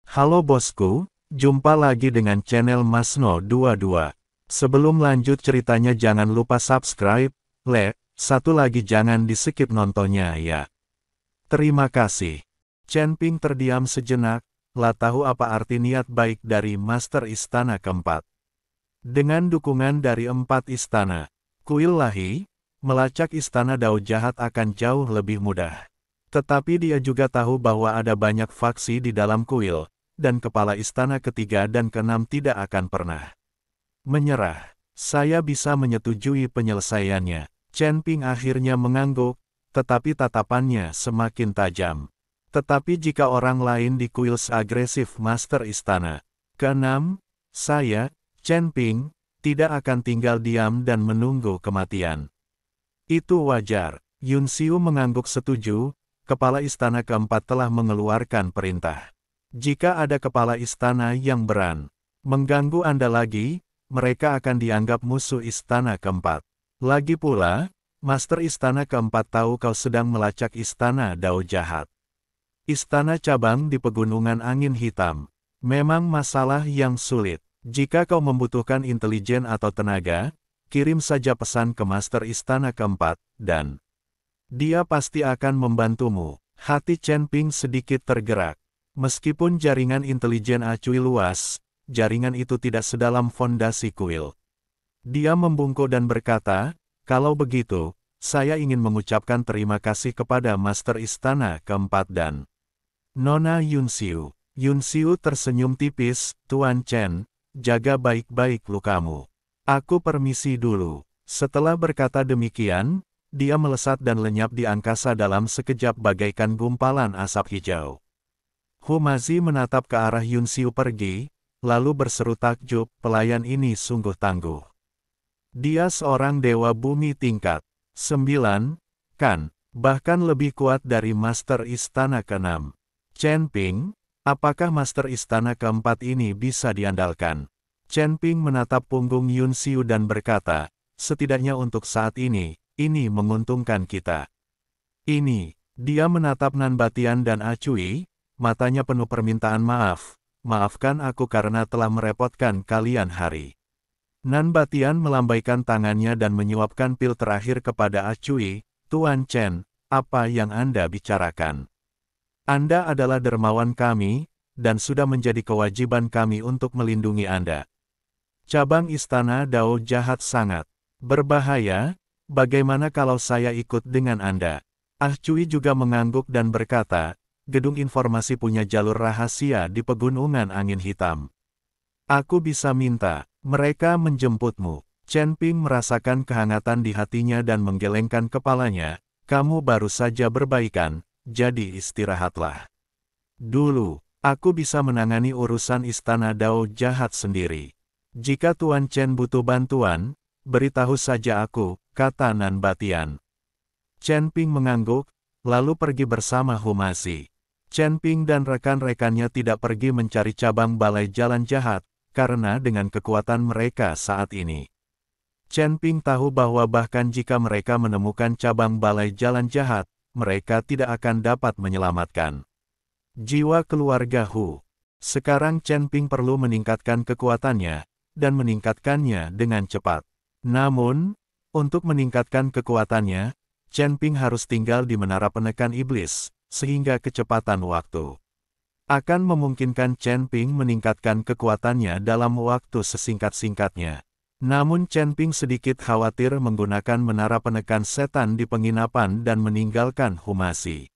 Halo bosku, jumpa lagi dengan channel Masno22. Sebelum lanjut ceritanya jangan lupa subscribe, like, satu lagi jangan di-skip nontonnya ya. Terima kasih. Chen Ping terdiam sejenak, lah tahu apa arti niat baik dari Master Istana keempat. Dengan dukungan dari 4 istana, kuil Lahi, melacak istana Dao jahat akan jauh lebih mudah. Tetapi dia juga tahu bahwa ada banyak faksi di dalam kuil, dan kepala istana ketiga dan keenam tidak akan pernah menyerah. Saya bisa menyetujui penyelesaiannya. Chen Ping akhirnya mengangguk, tetapi tatapannya semakin tajam. Tetapi jika orang lain di kuil seagresif Master Istana keenam, saya, Chen Ping, tidak akan tinggal diam dan menunggu kematian. Itu wajar. Yun Xiu mengangguk setuju, kepala istana keempat telah mengeluarkan perintah. Jika ada kepala istana yang mengganggu Anda lagi, mereka akan dianggap musuh istana keempat. Lagi pula, Master Istana keempat tahu kau sedang melacak istana Dao jahat. Istana cabang di Pegunungan Angin Hitam. Memang masalah yang sulit. Jika kau membutuhkan intelijen atau tenaga, kirim saja pesan ke Master Istana keempat, dan dia pasti akan membantumu. Hati Chen Ping sedikit tergerak. Meskipun jaringan intelijen Acui luas, jaringan itu tidak sedalam fondasi kuil. Dia membungkuk dan berkata, kalau begitu, saya ingin mengucapkan terima kasih kepada Master Istana keempat dan Nona Yun Xiu. Yun Xiu tersenyum tipis, Tuan Chen, jaga baik-baik lukamu. Aku permisi dulu. Setelah berkata demikian, dia melesat dan lenyap di angkasa dalam sekejap bagaikan gumpalan asap hijau. Humazi menatap ke arah Yun Xiu pergi, lalu berseru takjub, pelayan ini sungguh tangguh. Dia seorang dewa bumi tingkat 9, kan, bahkan lebih kuat dari Master Istana ke-6. Chen Ping, apakah Master Istana keempat ini bisa diandalkan? Chen Ping menatap punggung Yun Xiu dan berkata, setidaknya untuk saat ini menguntungkan kita. Dia menatap Nan Batian dan Acui, matanya penuh permintaan maaf. Maafkan aku karena telah merepotkan kalian hari. Nan Batian melambaikan tangannya dan menyuapkan pil terakhir kepada Acui, Tuan Chen, apa yang Anda bicarakan? Anda adalah dermawan kami, dan sudah menjadi kewajiban kami untuk melindungi Anda. Cabang Istana Dao jahat sangat berbahaya, bagaimana kalau saya ikut dengan Anda? Acui juga mengangguk dan berkata, gedung informasi punya jalur rahasia di Pegunungan Angin Hitam. Aku bisa minta mereka menjemputmu. Chen Ping merasakan kehangatan di hatinya dan menggelengkan kepalanya. Kamu baru saja berbaikan, jadi istirahatlah. Dulu, aku bisa menangani urusan istana Dao jahat sendiri. Jika Tuan Chen butuh bantuan, beritahu saja aku, kata Nan Batian. Chen Ping mengangguk, lalu pergi bersama Humazi. Chen Ping dan rekan-rekannya tidak pergi mencari cabang balai jalan jahat, karena dengan kekuatan mereka saat ini. Chen Ping tahu bahwa bahkan jika mereka menemukan cabang balai jalan jahat, mereka tidak akan dapat menyelamatkan jiwa keluarga Hu. Sekarang Chen Ping perlu meningkatkan kekuatannya, dan meningkatkannya dengan cepat. Namun, untuk meningkatkan kekuatannya, Chen Ping harus tinggal di menara penekan iblis, sehingga kecepatan waktu akan memungkinkan Chen Ping meningkatkan kekuatannya dalam waktu sesingkat-singkatnya. Namun Chen Ping sedikit khawatir menggunakan menara penekan setan di penginapan dan meninggalkan Humazi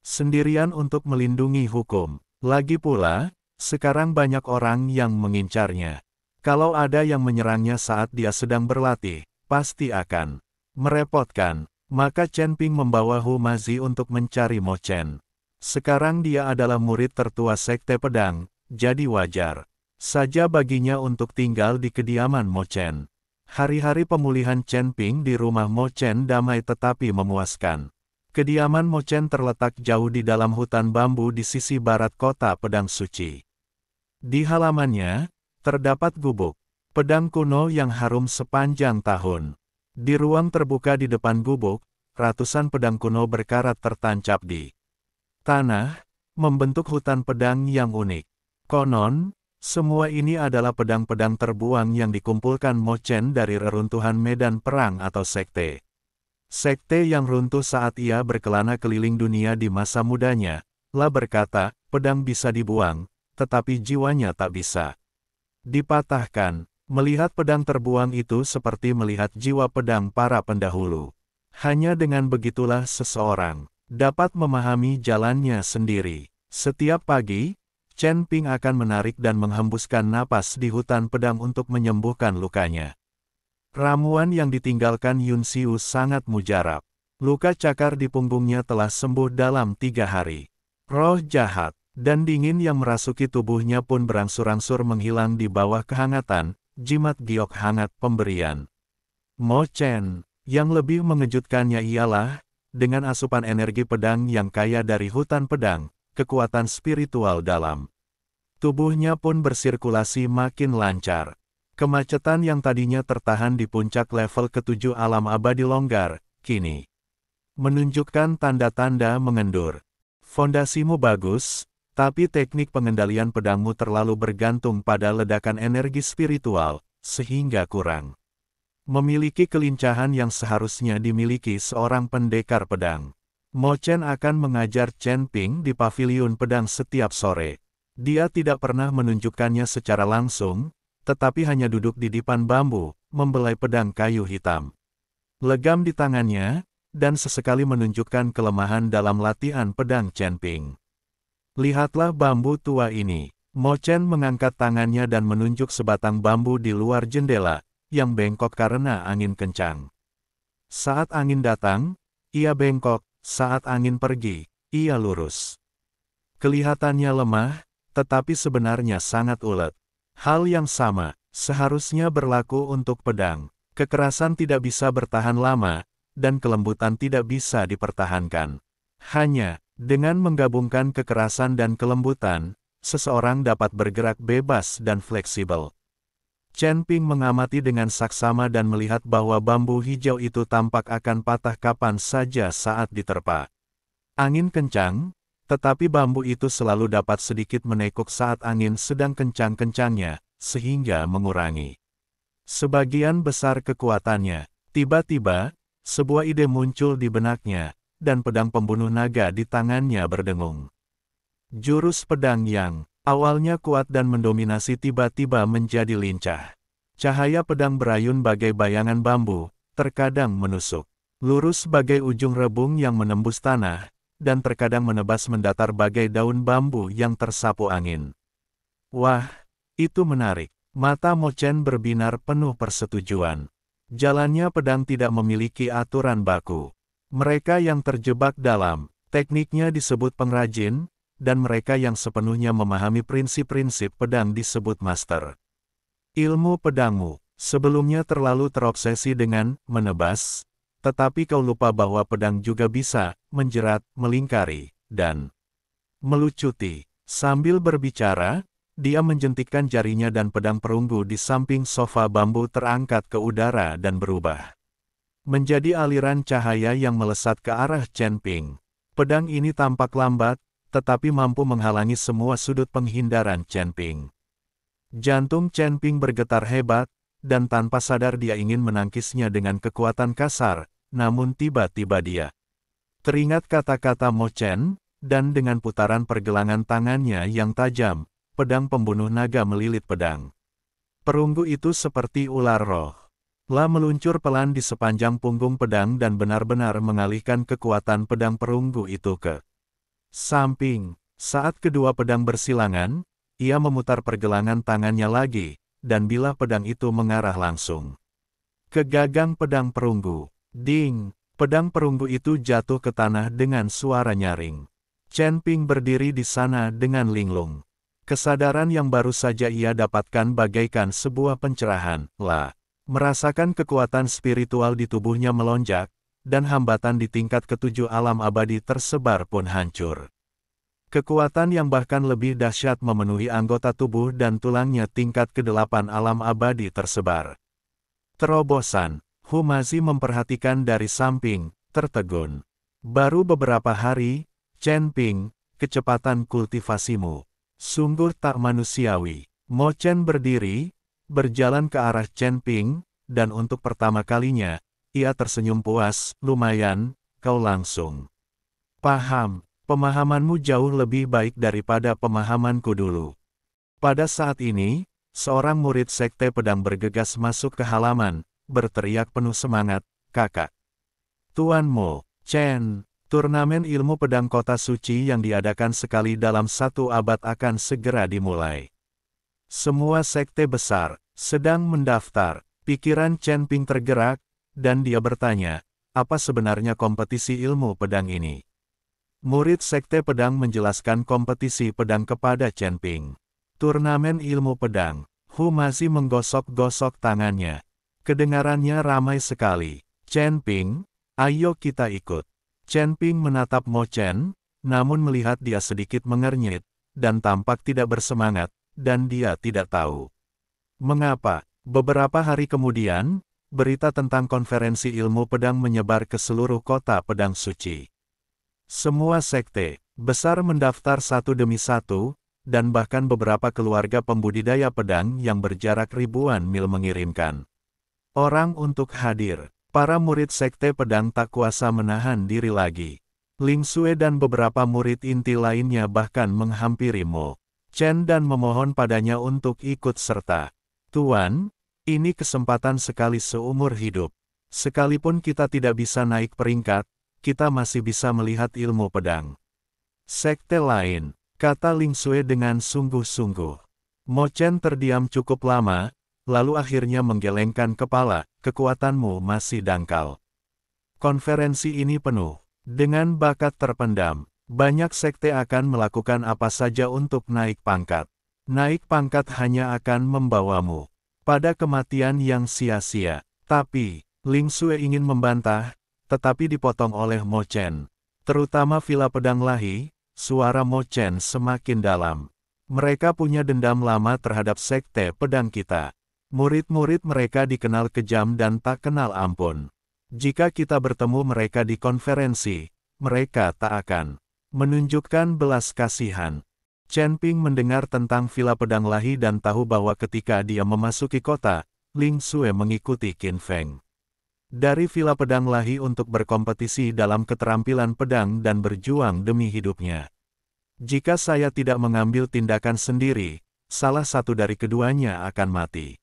sendirian untuk melindungi hukum. Lagi pula, sekarang banyak orang yang mengincarnya. Kalau ada yang menyerangnya saat dia sedang berlatih, pasti akan merepotkan. Maka Chen Ping membawa Humazi untuk mencari Mo Chen. Sekarang dia adalah murid tertua Sekte Pedang, jadi wajar saja baginya untuk tinggal di kediaman Mo Chen. Hari-hari pemulihan Chen Ping di rumah Mo Chen damai tetapi memuaskan. Kediaman Mo Chen terletak jauh di dalam hutan bambu di sisi barat kota Pedang Suci. Di halamannya, terdapat gubuk pedang kuno yang harum sepanjang tahun. Di ruang terbuka di depan gubuk, ratusan pedang kuno berkarat tertancap di tanah, membentuk hutan pedang yang unik. Konon, semua ini adalah pedang-pedang terbuang yang dikumpulkan Mo Chen dari reruntuhan medan perang atau sekte. Sekte yang runtuh saat ia berkelana keliling dunia di masa mudanya. La berkata, pedang bisa dibuang, tetapi jiwanya tak bisa dipatahkan. Melihat pedang terbuang itu seperti melihat jiwa pedang para pendahulu. Hanya dengan begitulah seseorang dapat memahami jalannya sendiri. Setiap pagi, Chen Ping akan menarik dan menghembuskan napas di hutan pedang untuk menyembuhkan lukanya. Ramuan yang ditinggalkan Yun Xiu sangat mujarab. Luka cakar di punggungnya telah sembuh dalam 3 hari. Roh jahat dan dingin yang merasuki tubuhnya pun berangsur-angsur menghilang di bawah kehangatan, jimat giok hangat pemberian Mo Chen. Yang lebih mengejutkannya ialah, dengan asupan energi pedang yang kaya dari hutan pedang, kekuatan spiritual dalam tubuhnya pun bersirkulasi makin lancar. Kemacetan yang tadinya tertahan di puncak level ke-7 alam abadi longgar, kini menunjukkan tanda-tanda mengendur. Fondasimu bagus, tapi teknik pengendalian pedangmu terlalu bergantung pada ledakan energi spiritual, sehingga kurang memiliki kelincahan yang seharusnya dimiliki seorang pendekar pedang. Mo Chen akan mengajar Chen Ping di paviliun pedang setiap sore. Dia tidak pernah menunjukkannya secara langsung, tetapi hanya duduk di dipan bambu, membelai pedang kayu hitam legam di tangannya, dan sesekali menunjukkan kelemahan dalam latihan pedang Chen Ping. Lihatlah bambu tua ini. Mo Chen mengangkat tangannya dan menunjuk sebatang bambu di luar jendela, yang bengkok karena angin kencang. Saat angin datang, ia bengkok, saat angin pergi, ia lurus. Kelihatannya lemah, tetapi sebenarnya sangat ulet. Hal yang sama, seharusnya berlaku untuk pedang. Kekerasan tidak bisa bertahan lama, dan kelembutan tidak bisa dipertahankan. Hanya dengan menggabungkan kekerasan dan kelembutan, seseorang dapat bergerak bebas dan fleksibel. Chen Ping mengamati dengan saksama dan melihat bahwa bambu hijau itu tampak akan patah kapan saja saat diterpa angin kencang, tetapi bambu itu selalu dapat sedikit menekuk saat angin sedang kencang-kencangnya, sehingga mengurangi sebagian besar kekuatannya. Tiba-tiba, sebuah ide muncul di benaknya, dan pedang pembunuh naga di tangannya berdengung. Jurus pedang yang awalnya kuat dan mendominasi tiba-tiba menjadi lincah. Cahaya pedang berayun bagai bayangan bambu, terkadang menusuk lurus bagai ujung rebung yang menembus tanah, dan terkadang menebas mendatar bagai daun bambu yang tersapu angin. Wah, itu menarik. Mata Mo Chen berbinar penuh persetujuan. Jalannya pedang tidak memiliki aturan baku. Mereka yang terjebak dalam tekniknya disebut pengrajin, dan mereka yang sepenuhnya memahami prinsip-prinsip pedang disebut master. Ilmu pedangmu sebelumnya terlalu terobsesi dengan menebas, tetapi kau lupa bahwa pedang juga bisa menjerat, melingkari, dan melucuti. Sambil berbicara, dia menjentikkan jarinya dan pedang perunggu di samping sofa bambu terangkat ke udara dan berubah menjadi aliran cahaya yang melesat ke arah Chen Ping. Pedang ini tampak lambat, tetapi mampu menghalangi semua sudut penghindaran Chen Ping. Jantung Chen Ping bergetar hebat, dan tanpa sadar dia ingin menangkisnya dengan kekuatan kasar, namun tiba-tiba dia teringat kata-kata Mo Chen, dan dengan putaran pergelangan tangannya yang tajam, pedang pembunuh naga melilit pedang perunggu itu seperti ular roh. La meluncur pelan di sepanjang punggung pedang dan benar-benar mengalihkan kekuatan pedang perunggu itu ke samping. Saat kedua pedang bersilangan, ia memutar pergelangan tangannya lagi, dan bilah pedang itu mengarah langsung ke gagang pedang perunggu. Ding! Pedang perunggu itu jatuh ke tanah dengan suara nyaring. Chen Ping berdiri di sana dengan linglung. Kesadaran yang baru saja ia dapatkan bagaikan sebuah pencerahan. La merasakan kekuatan spiritual di tubuhnya melonjak, dan hambatan di tingkat ke-7 alam abadi tersebar pun hancur. Kekuatan yang bahkan lebih dahsyat memenuhi anggota tubuh dan tulangnya tingkat ke-8 alam abadi tersebar. Terobosan. Humazi memperhatikan dari samping, tertegun. Baru beberapa hari, Chen Ping, kecepatan kultivasimu Sungguh tak manusiawi. Mo Chen berdiri, berjalan ke arah Chen Ping, dan untuk pertama kalinya, ia tersenyum puas. Lumayan, kau langsung paham. Pemahamanmu jauh lebih baik daripada pemahamanku dulu. Pada saat ini, seorang murid sekte pedang bergegas masuk ke halaman, berteriak penuh semangat, "Kakak Tuan Mo Chen, turnamen ilmu pedang kota suci yang diadakan sekali dalam 1 abad akan segera dimulai. Semua sekte besar sedang mendaftar." Pikiran Chen Ping tergerak, dan dia bertanya, apa sebenarnya kompetisi ilmu pedang ini? Murid sekte pedang menjelaskan kompetisi pedang kepada Chen Ping. Turnamen ilmu pedang. Hu masih menggosok-gosok tangannya. Kedengarannya ramai sekali. Chen Ping, ayo kita ikut. Chen Ping menatap Mo Chen, namun melihat dia sedikit mengernyit, dan tampak tidak bersemangat, dan dia tidak tahu mengapa. Beberapa hari kemudian, berita tentang konferensi ilmu pedang menyebar ke seluruh kota pedang suci. Semua sekte besar mendaftar satu demi satu, dan bahkan beberapa keluarga pembudidaya pedang yang berjarak ribuan mil mengirimkan orang untuk hadir. Para murid sekte pedang tak kuasa menahan diri lagi. Ling Xue dan beberapa murid inti lainnya bahkan menghampiri Mo Chen dan memohon padanya untuk ikut serta. Tuan, ini kesempatan sekali seumur hidup. Sekalipun kita tidak bisa naik peringkat, kita masih bisa melihat ilmu pedang. Sekte lain, kata Ling Xue dengan sungguh-sungguh. Mo Chen terdiam cukup lama, lalu akhirnya menggelengkan kepala, kekuatanmu masih dangkal. Konferensi ini penuh dengan bakat terpendam. Banyak sekte akan melakukan apa saja untuk naik pangkat. Naik pangkat hanya akan membawamu pada kematian yang sia-sia. Tapi, Ling Xue ingin membantah, tetapi dipotong oleh Mo Chen. Terutama Villa Pedang Lahi, suara Mo Chen semakin dalam. Mereka punya dendam lama terhadap sekte pedang kita. Murid-murid mereka dikenal kejam dan tak kenal ampun. Jika kita bertemu mereka di konferensi, mereka tak akan menunjukkan belas kasihan. Chen Ping mendengar tentang Villa Pedang Lahi dan tahu bahwa ketika dia memasuki kota, Ling Xue mengikuti Qin Feng dari Villa Pedang Lahi untuk berkompetisi dalam keterampilan pedang dan berjuang demi hidupnya. Jika saya tidak mengambil tindakan sendiri, salah satu dari keduanya akan mati.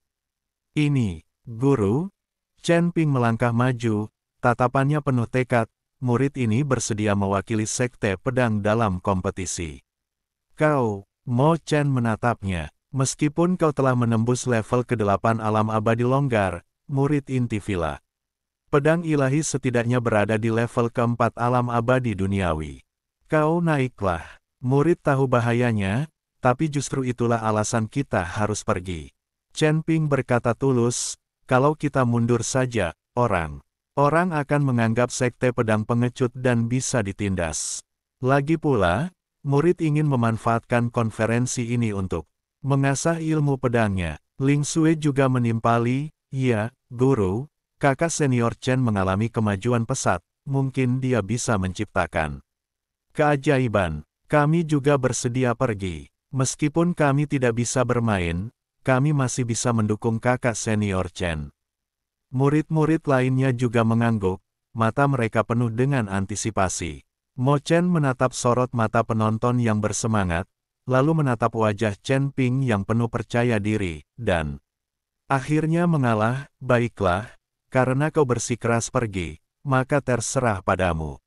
Ini, guru. Chen Ping melangkah maju, tatapannya penuh tekad. Murid ini bersedia mewakili sekte pedang dalam kompetisi. Kau, Mo Chen menatapnya. Meskipun kau telah menembus level ke-8 alam abadi longgar, murid inti Villa Pedang Ilahi setidaknya berada di level ke-4 alam abadi duniawi. Kau naiklah. Murid tahu bahayanya, tapi justru itulah alasan kita harus pergi. Chen Ping berkata tulus, kalau kita mundur saja, orang akan menganggap sekte pedang pengecut dan bisa ditindas. Lagi pula, murid ingin memanfaatkan konferensi ini untuk mengasah ilmu pedangnya. Ling Xue juga menimpali, ya, guru, kakak senior Chen mengalami kemajuan pesat, mungkin dia bisa menciptakan keajaiban. Kami juga bersedia pergi. Meskipun kami tidak bisa bermain, kami masih bisa mendukung kakak senior Chen. Murid-murid lainnya juga mengangguk, mata mereka penuh dengan antisipasi. Mo Chen menatap sorot mata penonton yang bersemangat, lalu menatap wajah Chen Ping yang penuh percaya diri, dan akhirnya mengalah. Baiklah, karena kau bersikeras pergi, maka terserah padamu.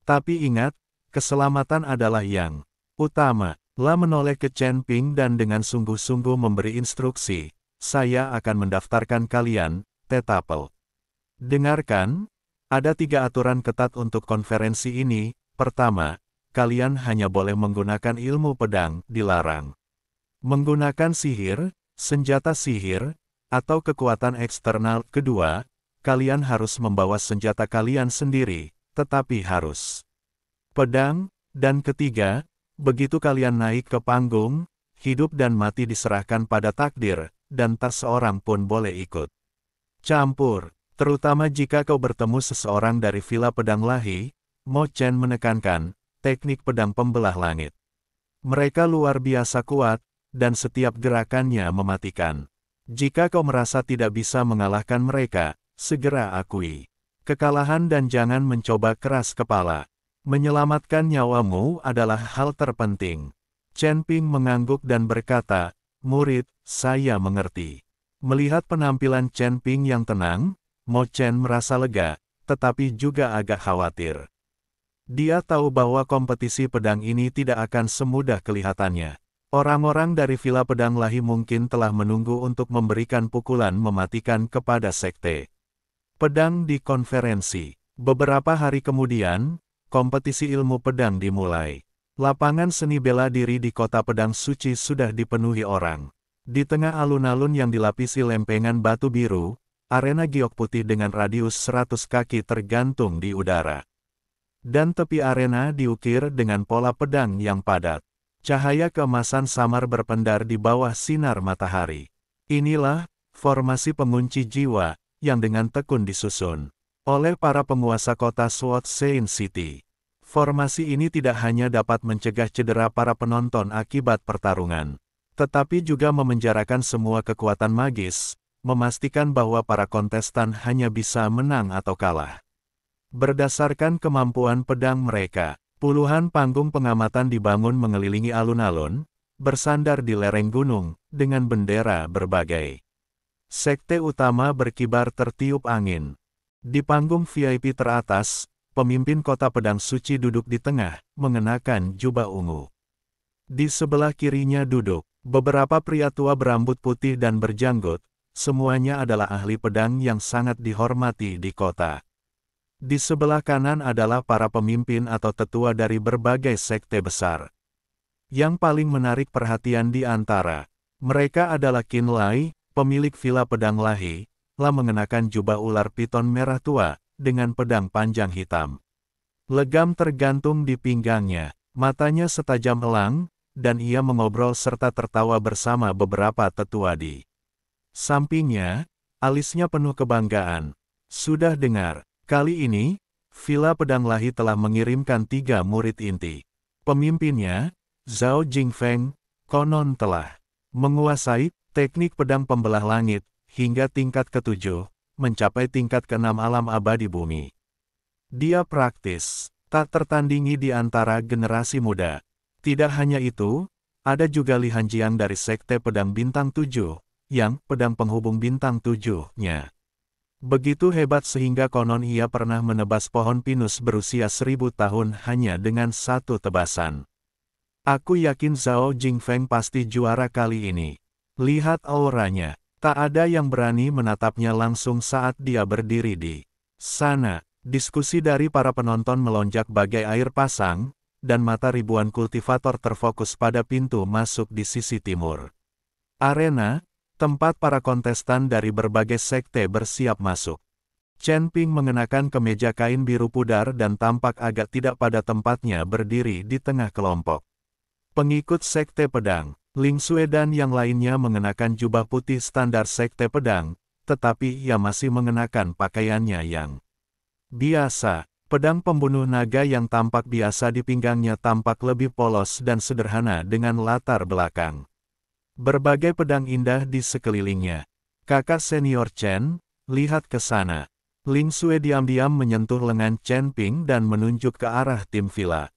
Tapi ingat, keselamatan adalah yang utama. La menoleh ke Chen Ping dan dengan sungguh-sungguh memberi instruksi, saya akan mendaftarkan kalian, Tetapel. Dengarkan, ada 3 aturan ketat untuk konferensi ini. Pertama, kalian hanya boleh menggunakan ilmu pedang, dilarang menggunakan sihir, senjata sihir, atau kekuatan eksternal. Kedua, kalian harus membawa senjata kalian sendiri, tetapi harus pedang. Dan ketiga, begitu kalian naik ke panggung, hidup dan mati diserahkan pada takdir, dan tak seorang pun boleh ikut campur. Terutama jika kau bertemu seseorang dari Villa Pedang Lahi, Mo Chen menekankan, teknik pedang pembelah langit. Mereka luar biasa kuat, dan setiap gerakannya mematikan. Jika kau merasa tidak bisa mengalahkan mereka, segera akui kekalahan dan jangan mencoba keras kepala. Menyelamatkan nyawamu adalah hal terpenting. Chen Ping mengangguk dan berkata, "Murid, saya mengerti." Melihat penampilan Chen Ping yang tenang, Mo Chen merasa lega, tetapi juga agak khawatir. Dia tahu bahwa kompetisi pedang ini tidak akan semudah kelihatannya. Orang-orang dari Villa Pedang Lahi mungkin telah menunggu untuk memberikan pukulan mematikan kepada sekte pedang di konferensi. Beberapa hari kemudian, kompetisi ilmu pedang dimulai. Lapangan seni bela diri di kota pedang suci sudah dipenuhi orang. Di tengah alun-alun yang dilapisi lempengan batu biru, arena giok putih dengan radius 100 kaki tergantung di udara. Dan tepi arena diukir dengan pola pedang yang padat. Cahaya keemasan samar berpendar di bawah sinar matahari. Inilah formasi pengunci jiwa yang dengan tekun disusun oleh para penguasa kota Sword Saint City. Formasi ini tidak hanya dapat mencegah cedera para penonton akibat pertarungan, tetapi juga memenjarakan semua kekuatan magis, memastikan bahwa para kontestan hanya bisa menang atau kalah berdasarkan kemampuan pedang mereka. Puluhan panggung pengamatan dibangun mengelilingi alun-alun, bersandar di lereng gunung, dengan bendera berbagai sekte utama berkibar tertiup angin. Di panggung VIP teratas, pemimpin kota pedang suci duduk di tengah, mengenakan jubah ungu. Di sebelah kirinya duduk beberapa pria tua berambut putih dan berjanggut, semuanya adalah ahli pedang yang sangat dihormati di kota. Di sebelah kanan adalah para pemimpin atau tetua dari berbagai sekte besar. Yang paling menarik perhatian di antara mereka adalah Qin Lai, pemilik Villa Pedang Lahi, telah mengenakan jubah ular piton merah tua, dengan pedang panjang hitam. Legam tergantung di pinggangnya, matanya setajam elang, dan ia mengobrol serta tertawa bersama beberapa tetua di sampingnya, alisnya penuh kebanggaan. Sudah dengar, kali ini, Villa Pedang Lahi telah mengirimkan 3 murid inti. Pemimpinnya, Zhao Jingfeng, konon telah menguasai teknik pedang pembelah langit, hingga tingkat ke-7, mencapai tingkat ke-6 alam abadi bumi. Dia praktis, tak tertandingi di antara generasi muda. Tidak hanya itu, ada juga Li Hanjiang dari Sekte Pedang Bintang 7, yang pedang penghubung Bintang 7-nya begitu hebat sehingga konon ia pernah menebas pohon pinus berusia 1000 tahun hanya dengan satu tebasan. Aku yakin Zhao Jingfeng pasti juara kali ini. Lihat auranya, tak ada yang berani menatapnya langsung saat dia berdiri di sana. Diskusi dari para penonton melonjak bagai air pasang, dan mata ribuan kultivator terfokus pada pintu masuk di sisi timur arena, tempat para kontestan dari berbagai sekte bersiap masuk. Chen Ping mengenakan kemeja kain biru pudar dan tampak agak tidak pada tempatnya berdiri di tengah kelompok pengikut sekte pedang. Ling Xue dan yang lainnya mengenakan jubah putih standar sekte pedang, tetapi ia masih mengenakan pakaiannya yang biasa. Pedang pembunuh naga yang tampak biasa di pinggangnya tampak lebih polos dan sederhana dengan latar belakang berbagai pedang indah di sekelilingnya. Kakak senior Chen, lihat ke sana. Ling Xue diam-diam menyentuh lengan Chen Ping dan menunjuk ke arah tim Villa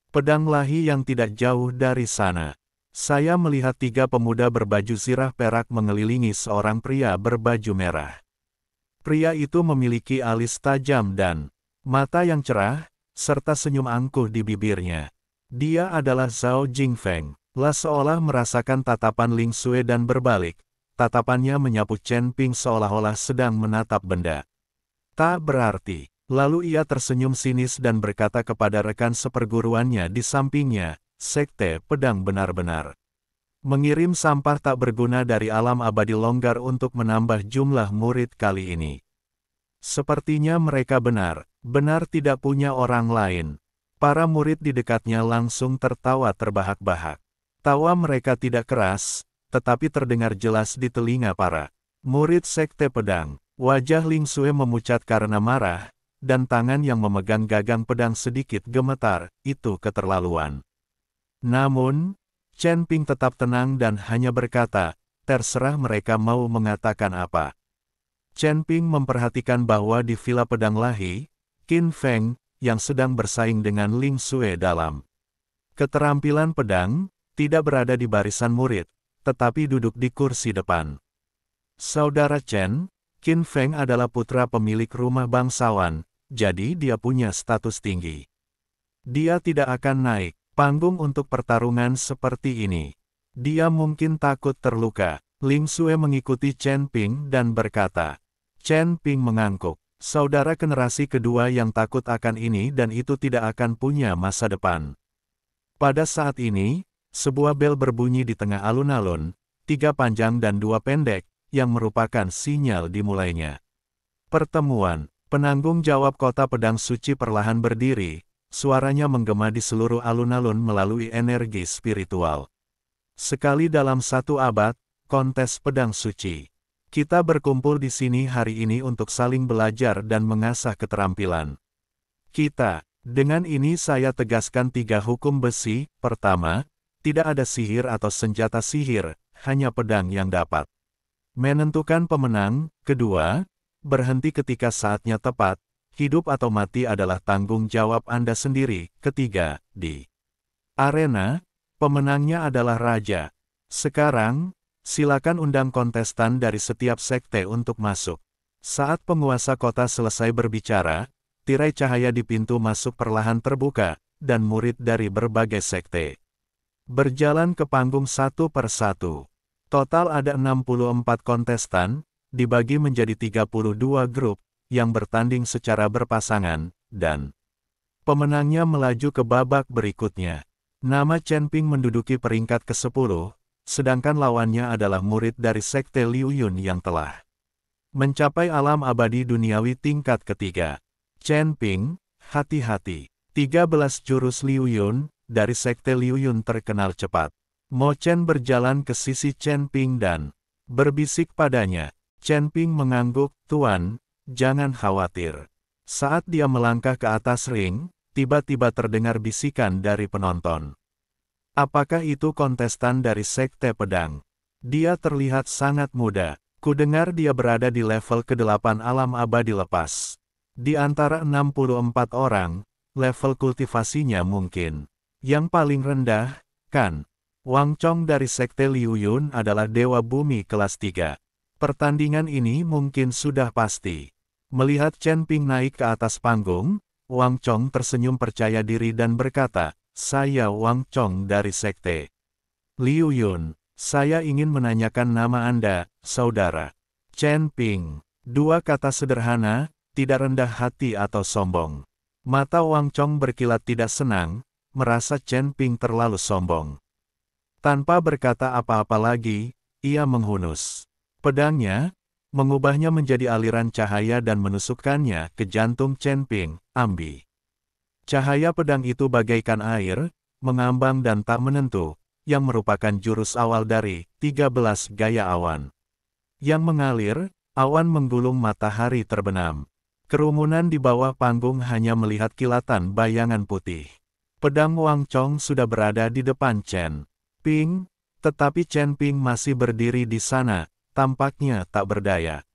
Pedang Lahi yang tidak jauh dari sana. Saya melihat 3 pemuda berbaju zirah perak mengelilingi seorang pria berbaju merah. Pria itu memiliki alis tajam dan mata yang cerah, serta senyum angkuh di bibirnya. Dia adalah Zhao Jingfeng. Lah seolah merasakan tatapan Ling Xue dan berbalik, tatapannya menyapu Chen Ping seolah-olah sedang menatap benda tak berarti. Lalu ia tersenyum sinis dan berkata kepada rekan seperguruannya di sampingnya, Sekte Pedang benar-benar mengirim sampah tak berguna dari alam abadi longgar untuk menambah jumlah murid kali ini. Sepertinya mereka benar tidak punya orang lain. Para murid di dekatnya langsung tertawa terbahak-bahak. Tawa mereka tidak keras, tetapi terdengar jelas di telinga para murid Sekte Pedang. Wajah Ling Xue memucat karena marah, dan tangan yang memegang gagang pedang sedikit gemetar. Itu keterlaluan. Namun, Chen Ping tetap tenang dan hanya berkata, terserah mereka mau mengatakan apa. Chen Ping memperhatikan bahwa di Villa Pedang Lahi, Qin Feng, yang sedang bersaing dengan Ling Xue dalam keterampilan pedang, tidak berada di barisan murid, tetapi duduk di kursi depan. Saudara Chen, Qin Feng adalah putra pemilik rumah bangsawan, jadi dia punya status tinggi. Dia tidak akan naik panggung untuk pertarungan seperti ini. Dia mungkin takut terluka. Ling Xue mengikuti Chen Ping dan berkata, Chen Ping mengangguk, saudara generasi kedua yang takut akan ini dan itu tidak akan punya masa depan. Pada saat ini, sebuah bel berbunyi di tengah alun-alun, 3 panjang dan 2 pendek, yang merupakan sinyal dimulainya pertemuan. Penanggung jawab kota pedang suci perlahan berdiri, suaranya menggema di seluruh alun-alun melalui energi spiritual. Sekali dalam 1 abad, kontes pedang suci. Kita berkumpul di sini hari ini untuk saling belajar dan mengasah keterampilan kita. Dengan ini saya tegaskan 3 hukum besi. Pertama, tidak ada sihir atau senjata sihir, hanya pedang yang dapat menentukan pemenang. Kedua, berhenti ketika saatnya tepat, hidup atau mati adalah tanggung jawab Anda sendiri. Ketiga, di arena, pemenangnya adalah raja. Sekarang, silakan undang kontestan dari setiap sekte untuk masuk. Saat penguasa kota selesai berbicara, tirai cahaya di pintu masuk perlahan terbuka, dan murid dari berbagai sekte berjalan ke panggung satu per satu. Total ada 64 kontestan, dibagi menjadi 32 grup, yang bertanding secara berpasangan, dan pemenangnya melaju ke babak berikutnya. Nama Chen Ping menduduki peringkat ke-10, sedangkan lawannya adalah murid dari sekte Liu Yun yang telah mencapai alam abadi duniawi tingkat ketiga. Chen Ping, hati-hati. 13 jurus Liu Yun, dari sekte Liu Yun terkenal cepat. Mo Chen berjalan ke sisi Chen Ping dan berbisik padanya. Chen Ping mengangguk, Tuan, jangan khawatir. Saat dia melangkah ke atas ring, tiba-tiba terdengar bisikan dari penonton. Apakah itu kontestan dari sekte pedang? Dia terlihat sangat muda. Kudengar dia berada di level ke-8 alam abadi lepas. Di antara 64 orang, level kultivasinya mungkin yang paling rendah, kan? Wang Chong dari sekte Liu Yun adalah Dewa Bumi kelas 3. Pertandingan ini mungkin sudah pasti. Melihat Chen Ping naik ke atas panggung, Wang Chong tersenyum percaya diri dan berkata, saya Wang Chong dari sekte Liu Yun. Saya ingin menanyakan nama Anda, saudara. Chen Ping. 2 kata sederhana, tidak rendah hati atau sombong. Mata Wang Chong berkilat tidak senang, merasa Chen Ping terlalu sombong. Tanpa berkata apa-apa lagi, ia menghunus pedangnya, mengubahnya menjadi aliran cahaya dan menusukkannya ke jantung Chen Ping. Ambi. Cahaya pedang itu bagaikan air, mengambang dan tak menentu, yang merupakan jurus awal dari 13 gaya awan. Yang mengalir, awan menggulung matahari terbenam. Kerumunan di bawah panggung hanya melihat kilatan bayangan putih. Pedang Wang Chong sudah berada di depan Chen Ping, tetapi Chen Ping masih berdiri di sana, tampaknya tak berdaya.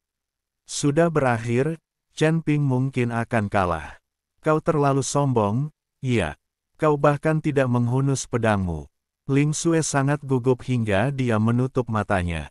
Sudah berakhir, Chen Ping mungkin akan kalah. Kau terlalu sombong, iya. Kau bahkan tidak menghunus pedangmu. Ling Xue sangat gugup hingga dia menutup matanya.